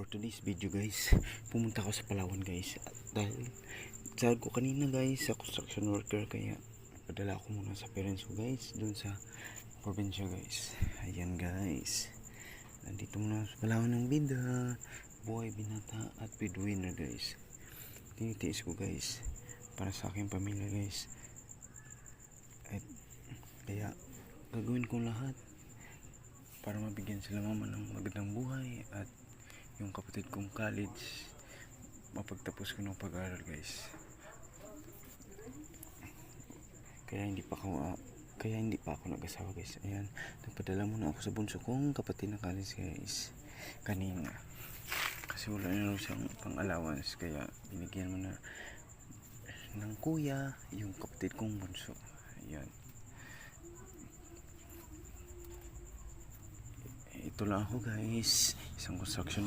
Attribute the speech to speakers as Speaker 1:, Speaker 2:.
Speaker 1: today's video guys, pumunta ako sa Palawan guys. Dahil sahod ko kanina guys sa construction worker, kaya padala ako muna sa parents ko guys dun sa probinsya guys. Ayan guys, nandito muna sa Palawan ng bida, buhay binata at breadwinner guys. Tinitiis ko guys para sa aking pamilya guys. At kaya gagawin ko lahat para mabigyan sila mama ng magandang buhay at yung kapatid kong college mapagtapos ko ng pag-aaral guys. Kaya hindi pa ako nag-asawa guys. Ayan, nagpadala muna ako sa bunso kong kapatid na college guys kanina, kasi wala na siyang pang-allowance, kaya binigyan mo na ng kuya yung kapatid kong bunso. Ayan, ito lang ako guys, isang construction